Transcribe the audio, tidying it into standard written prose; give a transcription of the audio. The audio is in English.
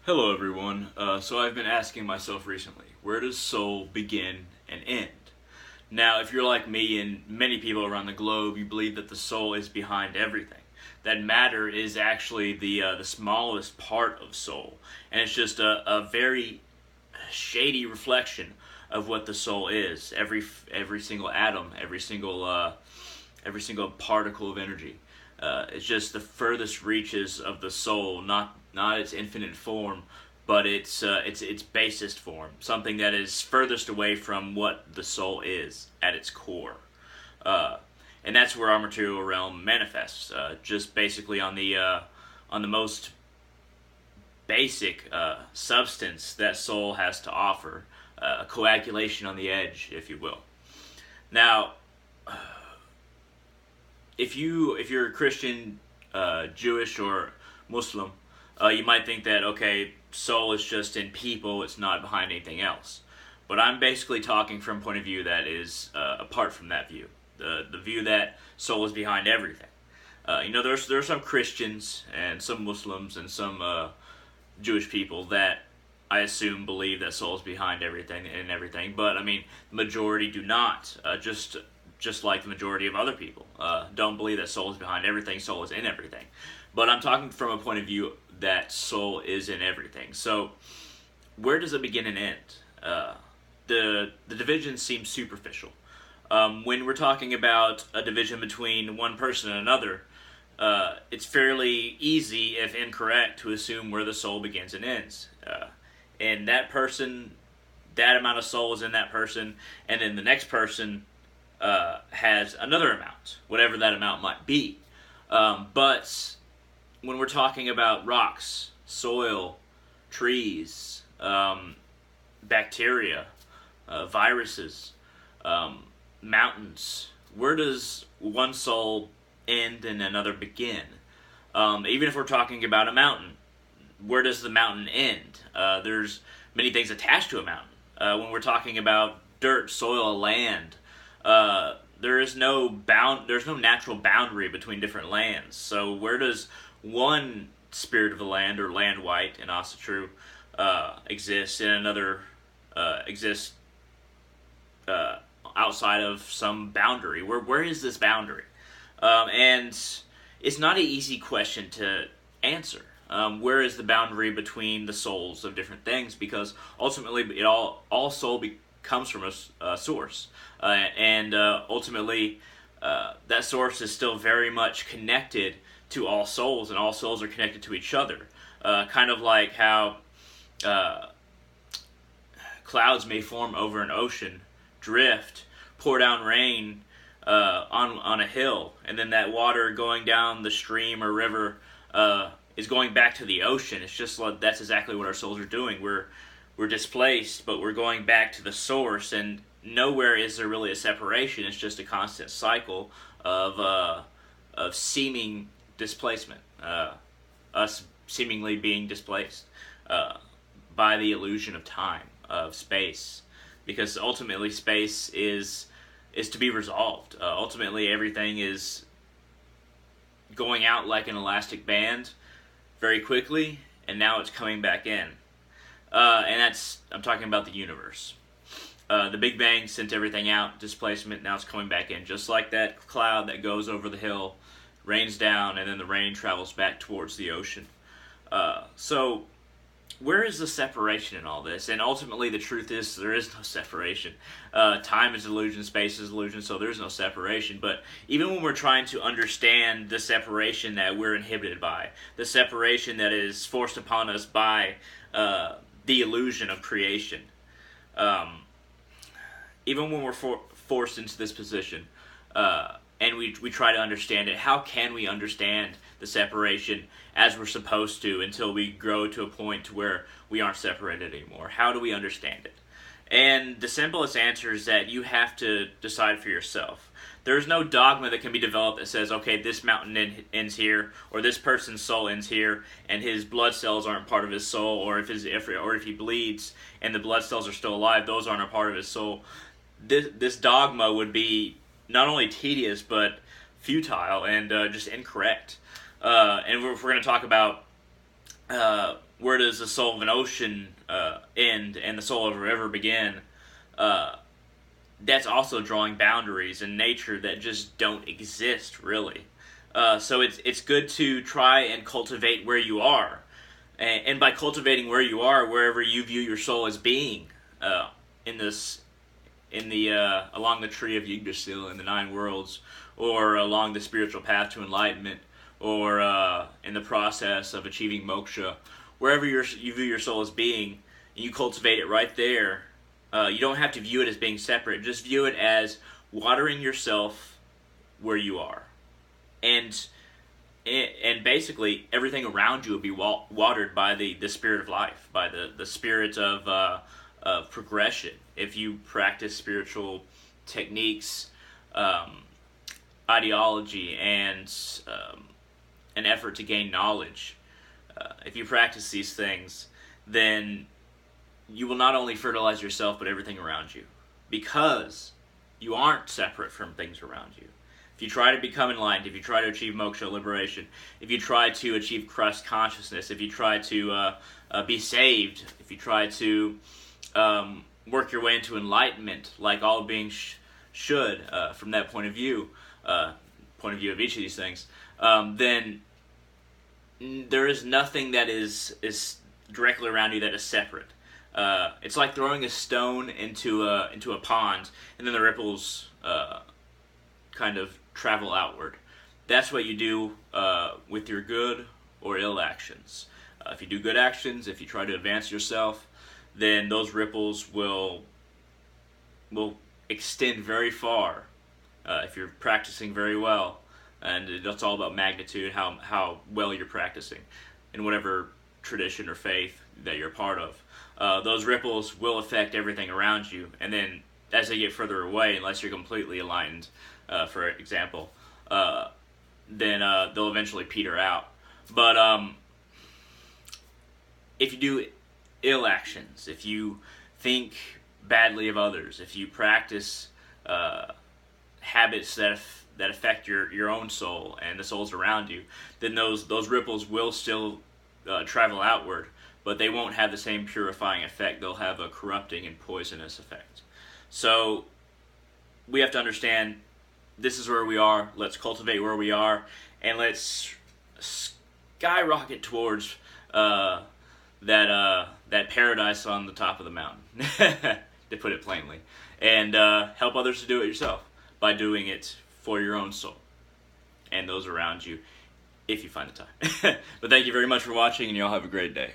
Hello, everyone. So I've been asking myself recently, where does soul begin and end? Now, if you're like me and many people around the globe, you believe that the soul is behind everything. That matter is actually the smallest part of soul, and it's just a very shady reflection of what the soul is. Every single atom, every single particle of energy. It's just the furthest reaches of the soul, not its infinite form, but its basest form, something that is furthest away from what the soul is at its core. Uh, and that's where our material realm manifests, just basically on the most basic substance that soul has to offer, a coagulation on the edge, if you will. Now, if you're a Christian, Jewish, or Muslim, you might think that okay, soul is just in people; it's not behind anything else. But I'm basically talking from a point of view that is apart from that view, the view that soul is behind everything. There's some Christians and some Muslims and some Jewish people that I assume believe that soul is behind everything and everything, but I mean, the majority do not. Just like the majority of other people, don't believe that soul is behind everything. Soul is in everything, but I'm talking from a point of view that soul is in everything. So, where does it begin and end? The division seems superficial. When we're talking about a division between one person and another, it's fairly easy, if incorrect, to assume where the soul begins and ends. And that person, that amount of soul is in that person, and then the next person has another amount, whatever that amount might be. But when we're talking about rocks, soil, trees, bacteria, viruses, um, mountains, where does one soul end and another begin? Even if we're talking about a mountain, where does the mountain end? There's many things attached to a mountain. When we're talking about dirt, soil, land, there's no natural boundary between different lands. So where does one spirit of the land, or land white in Asatru, exist, and another exists uh, outside of some boundary? Where is this boundary? And it's not an easy question to answer. Where is the boundary between the souls of different things? Because ultimately, all soul comes from a source, and ultimately, that source is still very much connected to all souls, and all souls are connected to each other. Kind of like how uh, clouds may form over an ocean, drift, pour down rain on a hill, and then that water going down the stream or river is going back to the ocean. It's just like that's exactly what our souls are doing. We're displaced, but we're going back to the source, and nowhere is there really a separation. It's just a constant cycle of seeming displacement, us seemingly being displaced uh, by the illusion of time, of space, because ultimately space is to be resolved. Ultimately, everything is going out like an elastic band very quickly, and now it's coming back in. And that's I'm talking about the universe. The Big Bang sent everything out, displacement. Now it's coming back in, just like that cloud that goes over the hill, rains down, and then the rain travels back towards the ocean. So where is the separation in all this? And ultimately, the truth is there is no separation. Time is illusion, space is illusion, so there's no separation. But even when we're trying to understand the separation that we're inhibited by, the separation that is forced upon us by the illusion of creation, um, even when we're forced into this position, and we try to understand it, how can we understand the separation as we're supposed to until we grow to a point to where we aren't separated anymore? How do we understand it? And the simplest answer is that you have to decide for yourself. There's no dogma that can be developed that says, okay, this mountain ends here, or this person's soul ends here, and his blood cells aren't part of his soul, or if he bleeds and the blood cells are still alive, those aren't a part of his soul. This dogma would be not only tedious but futile and just incorrect. And if we're going to talk about where does the soul of an ocean end and the soul of a river begin? That's also drawing boundaries in nature that just don't exist, really. So it's good to try and cultivate where you are, and by cultivating where you are, wherever you view your soul as being, in this, in the along the tree of Yggdrasil in the nine worlds, or along the spiritual path to enlightenment, or in the process of achieving moksha, wherever you view your soul as being, and you cultivate it right there. You don't have to view it as being separate. Just view it as watering yourself where you are, and basically everything around you will be watered by the spirit of life, by the spirit of progression. If you practice spiritual techniques, ideology, and an effort to gain knowledge, if you practice these things, then you will not only fertilize yourself, but everything around you. Because you aren't separate from things around you. If you try to become enlightened, if you try to achieve moksha, liberation, if you try to achieve Christ consciousness, if you try to be saved, if you try to work your way into enlightenment, like all beings should, from that point of view of each of these things, then there is nothing that is directly around you that is separate. It's like throwing a stone into a pond, and then the ripples kind of travel outward. That's what you do with your good or ill actions. If you do good actions, if you try to advance yourself, then those ripples will extend very far. If you're practicing very well, and it's all about magnitude, how well you're practicing in whatever tradition or faith that you're a part of. Those ripples will affect everything around you, and then as they get further away, unless you're completely aligned, for example, then they'll eventually peter out. But if you do ill actions, if you think badly of others, if you practice habits that affect your own soul and the souls around you, then those ripples will still travel outward, but they won't have the same purifying effect. They'll have a corrupting and poisonous effect. So we have to understand this is where we are. Let's cultivate where we are, and let's skyrocket towards that paradise on the top of the mountain, to put it plainly, and help others to do it yourself by doing it for your own soul and those around you, if you find the time. But thank you very much for watching, and y'all have a great day.